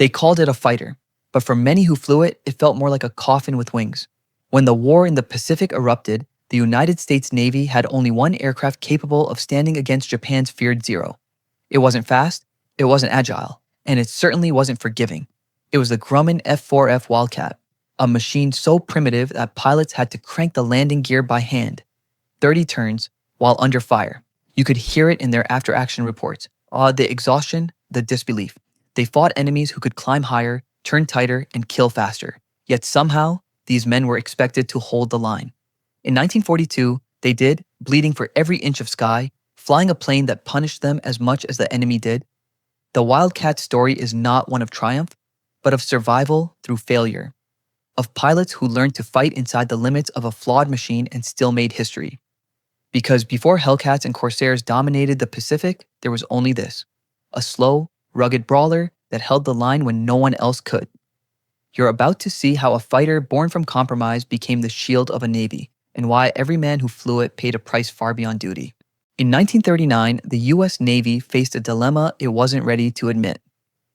They called it a fighter, but for many who flew it, it felt more like a coffin with wings. When the war in the Pacific erupted, the United States Navy had only one aircraft capable of standing against Japan's feared Zero. It wasn't fast, it wasn't agile, and it certainly wasn't forgiving. It was the Grumman F4F Wildcat, a machine so primitive that pilots had to crank the landing gear by hand, 30 turns, while under fire. You could hear it in their after-action reports. The exhaustion, the disbelief. They fought enemies who could climb higher, turn tighter, and kill faster. Yet somehow, these men were expected to hold the line. In 1942, they did, bleeding for every inch of sky, flying a plane that punished them as much as the enemy did. The Wildcat story is not one of triumph, but of survival through failure. Of pilots who learned to fight inside the limits of a flawed machine and still made history. Because before Hellcats and Corsairs dominated the Pacific, there was only this: a slow, rugged brawler that held the line when no one else could. You're about to see how a fighter born from compromise became the shield of a navy, and why every man who flew it paid a price far beyond duty. In 1939, the US Navy faced a dilemma it wasn't ready to admit.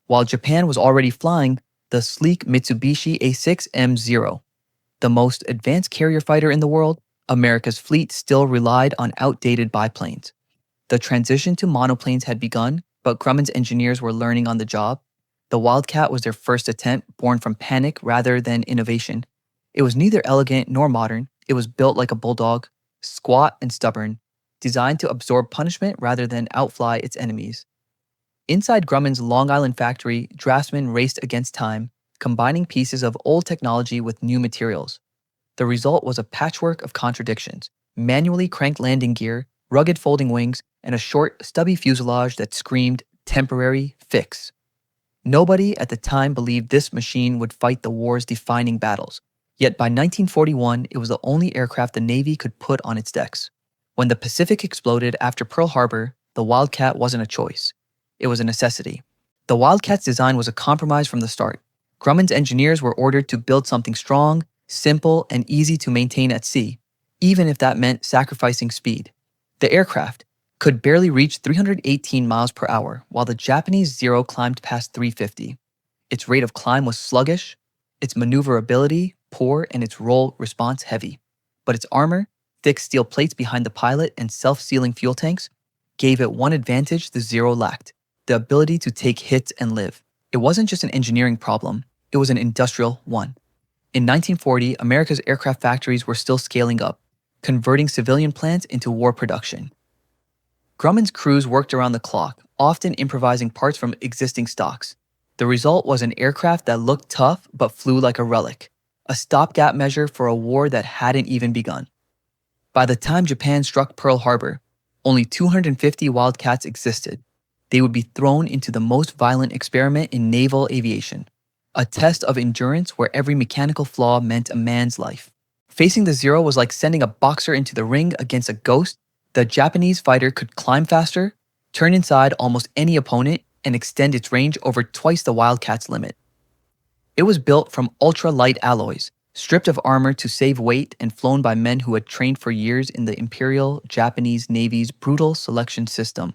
While Japan was already flying the sleek Mitsubishi A6M0, the most advanced carrier fighter in the world, America's fleet still relied on outdated biplanes. The transition to monoplanes had begun, but Grumman's engineers were learning on the job. The Wildcat was their first attempt, born from panic rather than innovation. It was neither elegant nor modern. It was built like a bulldog, squat and stubborn, designed to absorb punishment rather than outfly its enemies. Inside Grumman's Long Island factory, draftsmen raced against time, combining pieces of old technology with new materials. The result was a patchwork of contradictions: manually cranked landing gear, rugged folding wings, and a short, stubby fuselage that screamed temporary fix. Nobody at the time believed this machine would fight the war's defining battles. Yet by 1941, it was the only aircraft the Navy could put on its decks. When the Pacific exploded after Pearl Harbor, the Wildcat wasn't a choice. It was a necessity. The Wildcat's design was a compromise from the start. Grumman's engineers were ordered to build something strong, simple, and easy to maintain at sea, even if that meant sacrificing speed. The aircraft could barely reach 318 miles per hour, while the Japanese Zero climbed past 350. Its rate of climb was sluggish, its maneuverability poor, and its roll response heavy. But its armor, thick steel plates behind the pilot, and self-sealing fuel tanks gave it one advantage the Zero lacked: the ability to take hits and live. It wasn't just an engineering problem, it was an industrial one. In 1940, America's aircraft factories were still scaling up, converting civilian plants into war production. Grumman's crews worked around the clock, often improvising parts from existing stocks. The result was an aircraft that looked tough but flew like a relic, a stopgap measure for a war that hadn't even begun. By the time Japan struck Pearl Harbor, only 250 Wildcats existed. They would be thrown into the most violent experiment in naval aviation, a test of endurance where every mechanical flaw meant a man's life. Facing the Zero was like sending a boxer into the ring against a ghost. The Japanese fighter could climb faster, turn inside almost any opponent, and extend its range over twice the Wildcat's limit. It was built from ultra-light alloys, stripped of armor to save weight, and flown by men who had trained for years in the Imperial Japanese Navy's brutal selection system.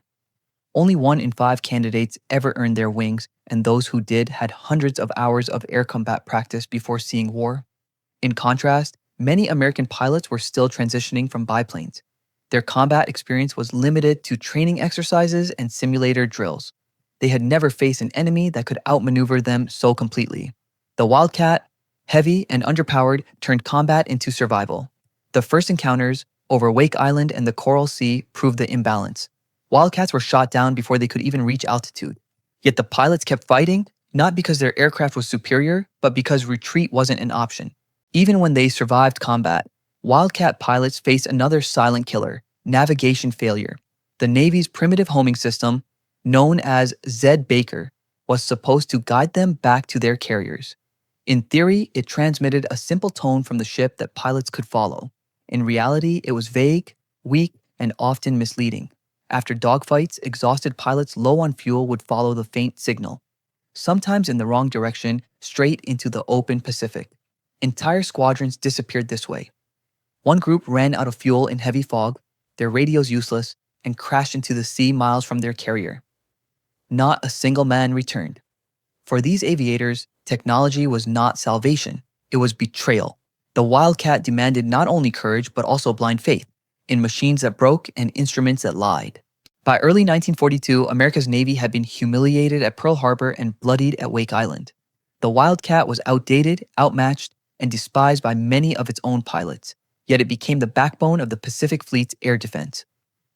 Only 1 in 5 candidates ever earned their wings, and those who did had hundreds of hours of air combat practice before seeing war. In contrast, many American pilots were still transitioning from biplanes. Their combat experience was limited to training exercises and simulator drills. They had never faced an enemy that could outmaneuver them so completely. The Wildcat, heavy and underpowered, turned combat into survival. The first encounters over Wake Island and the Coral Sea proved the imbalance. Wildcats were shot down before they could even reach altitude. Yet the pilots kept fighting, not because their aircraft was superior, but because retreat wasn't an option. Even when they survived combat, Wildcat pilots faced another silent killer: navigation failure. The Navy's primitive homing system, known as Z Baker, was supposed to guide them back to their carriers. In theory, it transmitted a simple tone from the ship that pilots could follow. In reality, it was vague, weak, and often misleading. After dogfights, exhausted pilots low on fuel would follow the faint signal, sometimes in the wrong direction, straight into the open Pacific. Entire squadrons disappeared this way. One group ran out of fuel in heavy fog, their radios useless, and crashed into the sea miles from their carrier. Not a single man returned. For these aviators, technology was not salvation, it was betrayal. The Wildcat demanded not only courage but also blind faith in machines that broke and instruments that lied. By early 1942, America's Navy had been humiliated at Pearl Harbor and bloodied at Wake Island. The Wildcat was outdated, outmatched, and despised by many of its own pilots, yet it became the backbone of the Pacific Fleet's air defense.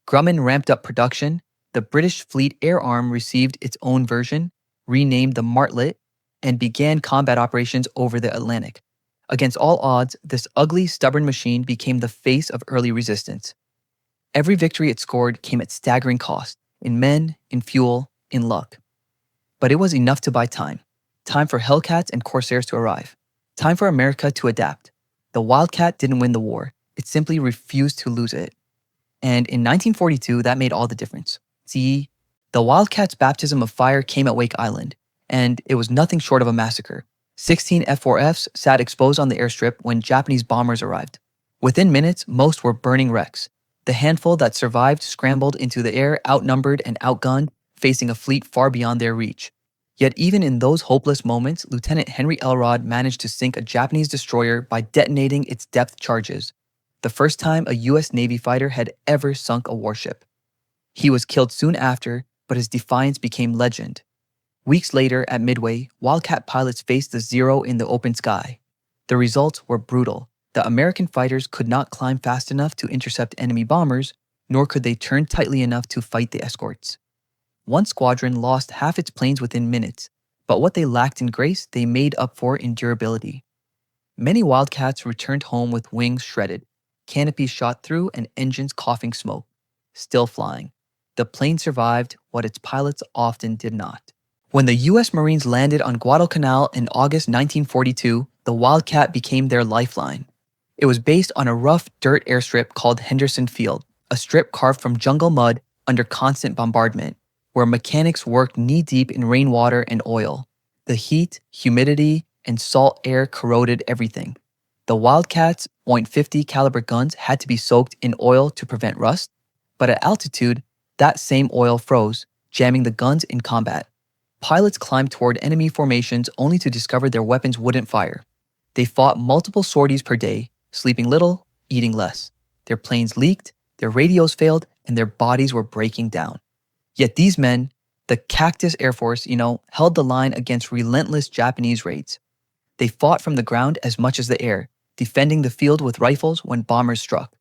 Grumman ramped up production, the British Fleet Air Arm received its own version, renamed the Martlet, and began combat operations over the Atlantic. Against all odds, this ugly, stubborn machine became the face of early resistance. Every victory it scored came at staggering cost, in men, in fuel, in luck. But it was enough to buy time. Time for Hellcats and Corsairs to arrive. Time for America to adapt. The Wildcat didn't win the war. It simply refused to lose it. And in 1942, that made all the difference. See, the Wildcat's baptism of fire came at Wake Island, and it was nothing short of a massacre. 16 F4Fs sat exposed on the airstrip when Japanese bombers arrived. Within minutes, most were burning wrecks. The handful that survived scrambled into the air, outnumbered and outgunned, facing a fleet far beyond their reach. Yet even in those hopeless moments, Lieutenant Henry Elrod managed to sink a Japanese destroyer by detonating its depth charges, the first time a U.S. Navy fighter had ever sunk a warship. He was killed soon after, but his defiance became legend. Weeks later, at Midway, Wildcat pilots faced the Zero in the open sky. The results were brutal. The American fighters could not climb fast enough to intercept enemy bombers, nor could they turn tightly enough to fight the escorts. One squadron lost half its planes within minutes, but what they lacked in grace, they made up for in durability. Many Wildcats returned home with wings shredded, canopies shot through, and engines coughing smoke. Still flying, the plane survived what its pilots often did not. When the U.S. Marines landed on Guadalcanal in August 1942, the Wildcat became their lifeline. It was based on a rough dirt airstrip called Henderson Field, a strip carved from jungle mud under constant bombardment, where mechanics worked knee-deep in rainwater and oil. The heat, humidity, and salt air corroded everything. The Wildcat's .50 caliber guns had to be soaked in oil to prevent rust, but at altitude, that same oil froze, jamming the guns in combat. Pilots climbed toward enemy formations only to discover their weapons wouldn't fire. They fought multiple sorties per day, sleeping little, eating less. Their planes leaked, their radios failed, and their bodies were breaking down. Yet these men, the Cactus Air Force, held the line against relentless Japanese raids. They fought from the ground as much as the air, defending the field with rifles when bombers struck.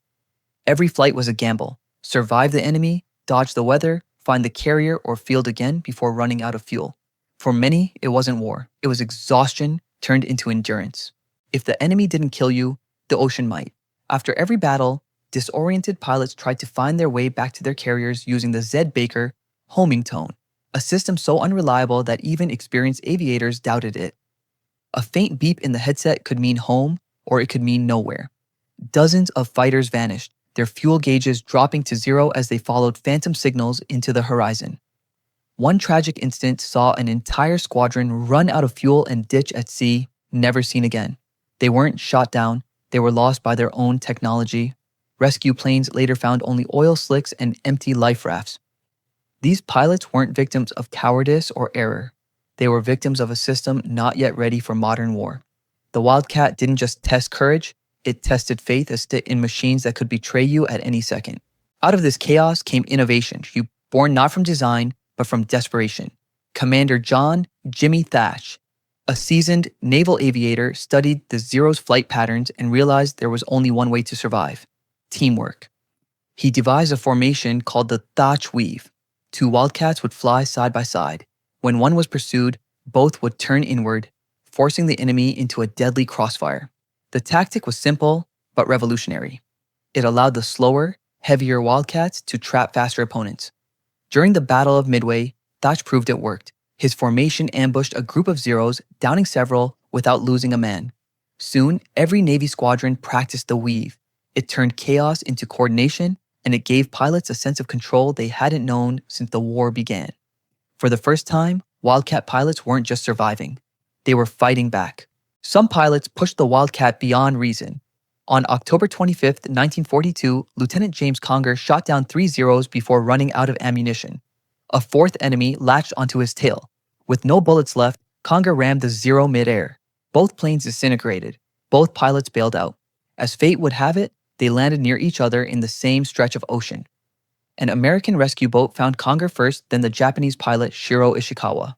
Every flight was a gamble. Survive the enemy, dodge the weather, find the carrier or field again before running out of fuel. For many, it wasn't war. It was exhaustion turned into endurance. If the enemy didn't kill you, the ocean might. After every battle, disoriented pilots tried to find their way back to their carriers using the Z. Baker homing tone, a system so unreliable that even experienced aviators doubted it. A faint beep in the headset could mean home, or it could mean nowhere. Dozens of fighters vanished, their fuel gauges dropping to zero as they followed phantom signals into the horizon. One tragic incident saw an entire squadron run out of fuel and ditch at sea, never seen again. They weren't shot down, they were lost by their own technology. Rescue planes later found only oil slicks and empty life rafts. These pilots weren't victims of cowardice or error. They were victims of a system not yet ready for modern war. The Wildcat didn't just test courage, it tested faith in machines that could betray you at any second. Out of this chaos came innovation, born not from design, but from desperation. Commander John Jimmy Thatch, a seasoned naval aviator, studied the Zero's flight patterns and realized there was only one way to survive: teamwork. He devised a formation called the Thatch Weave. Two Wildcats would fly side by side. When one was pursued, both would turn inward, forcing the enemy into a deadly crossfire. The tactic was simple, but revolutionary. It allowed the slower, heavier Wildcats to trap faster opponents. During the Battle of Midway, Thatch proved it worked. His formation ambushed a group of Zeros, downing several without losing a man. Soon, every Navy squadron practiced the weave. It turned chaos into coordination, and it gave pilots a sense of control they hadn't known since the war began. For the first time, Wildcat pilots weren't just surviving. They were fighting back. Some pilots pushed the Wildcat beyond reason. On October 25, 1942, Lieutenant James Conger shot down 3 Zeros before running out of ammunition. A fourth enemy latched onto his tail. With no bullets left, Conger rammed the Zero midair. Both planes disintegrated. Both pilots bailed out. As fate would have it, they landed near each other in the same stretch of ocean. An American rescue boat found Conger first, then the Japanese pilot Shiro Ishikawa.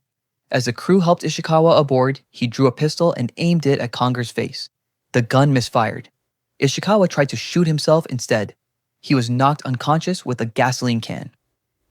As the crew helped Ishikawa aboard, he drew a pistol and aimed it at Conger's face. The gun misfired. Ishikawa tried to shoot himself instead. He was knocked unconscious with a gasoline can.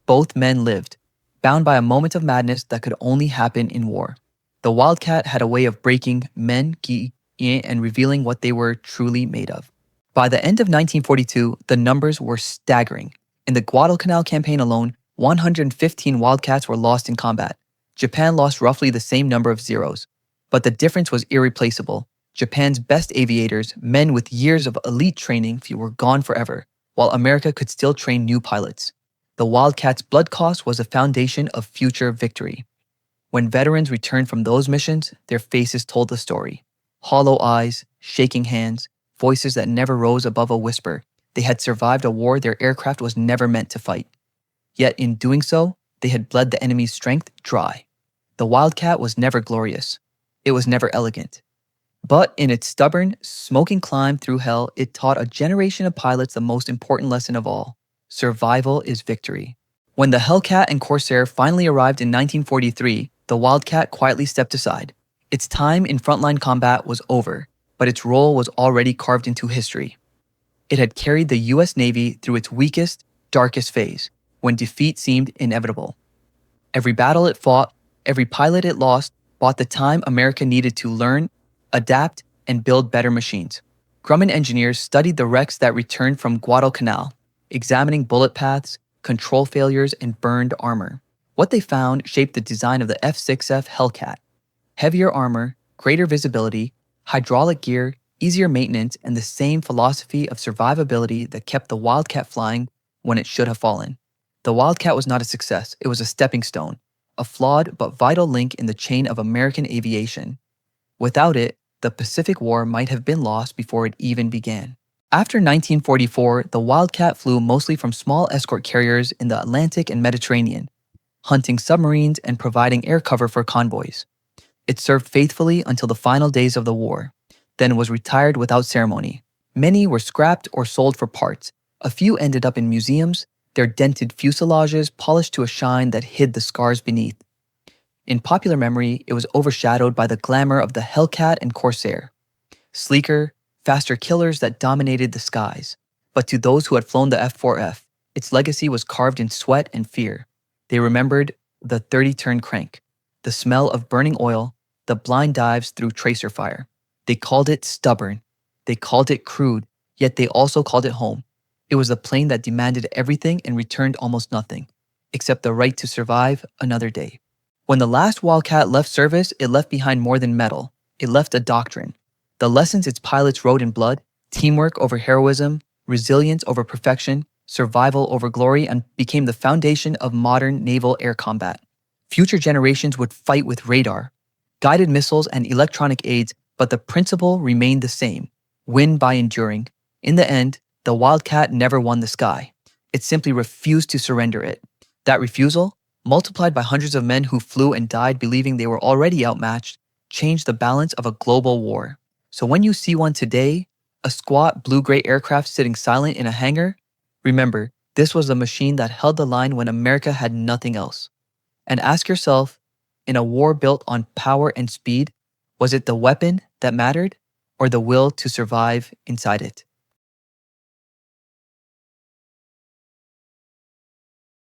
Both men lived, bound by a moment of madness that could only happen in war. The Wildcat had a way of breaking men, gi, and revealing what they were truly made of. By the end of 1942, the numbers were staggering. In the Guadalcanal campaign alone, 115 Wildcats were lost in combat. Japan lost roughly the same number of Zeros. But the difference was irreplaceable. Japan's best aviators, men with years of elite training, were gone forever, while America could still train new pilots. The Wildcats' blood cost was the foundation of future victory. When veterans returned from those missions, their faces told the story. Hollow eyes, shaking hands, voices that never rose above a whisper. They had survived a war their aircraft was never meant to fight. Yet in doing so, they had bled the enemy's strength dry. The Wildcat was never glorious. It was never elegant. But in its stubborn, smoking climb through hell, it taught a generation of pilots the most important lesson of all. Survival is victory. When the Hellcat and Corsair finally arrived in 1943, the Wildcat quietly stepped aside. Its time in frontline combat was over, but its role was already carved into history. It had carried the U.S. Navy through its weakest, darkest phase, when defeat seemed inevitable. Every battle it fought, every pilot it lost, bought the time America needed to learn, adapt, and build better machines. Grumman engineers studied the wrecks that returned from Guadalcanal, examining bullet paths, control failures, and burned armor. What they found shaped the design of the F4F Hellcat. Heavier armor, greater visibility, hydraulic gear, easier maintenance, and the same philosophy of survivability that kept the Wildcat flying when it should have fallen. The Wildcat was not a success, it was a stepping stone, a flawed but vital link in the chain of American aviation. Without it, the Pacific War might have been lost before it even began. After 1944, the Wildcat flew mostly from small escort carriers in the Atlantic and Mediterranean, hunting submarines and providing air cover for convoys. It served faithfully until the final days of the war, then was retired without ceremony. Many were scrapped or sold for parts. A few ended up in museums, their dented fuselages polished to a shine that hid the scars beneath. In popular memory, it was overshadowed by the glamour of the Hellcat and Corsair. Sleeker, faster killers that dominated the skies. But to those who had flown the F4F, its legacy was carved in sweat and fear. They remembered the 30-turn crank, the smell of burning oil, the blind dives through tracer fire. They called it stubborn. They called it crude, yet they also called it home. It was a plane that demanded everything and returned almost nothing, except the right to survive another day. When the last Wildcat left service, it left behind more than metal. It left a doctrine. The lessons its pilots wrote in blood, teamwork over heroism, resilience over perfection, survival over glory, and became the foundation of modern naval air combat. Future generations would fight with radar, guided missiles, and electronic aids, but the principle remained the same: win by enduring. In the end, the Wildcat never won the sky. It simply refused to surrender it. That refusal, multiplied by hundreds of men who flew and died believing they were already outmatched, changed the balance of a global war. So when you see one today, a squat blue-gray aircraft sitting silent in a hangar, remember, this was the machine that held the line when America had nothing else. And ask yourself, in a war built on power and speed, was it the weapon that mattered, or the will to survive inside it?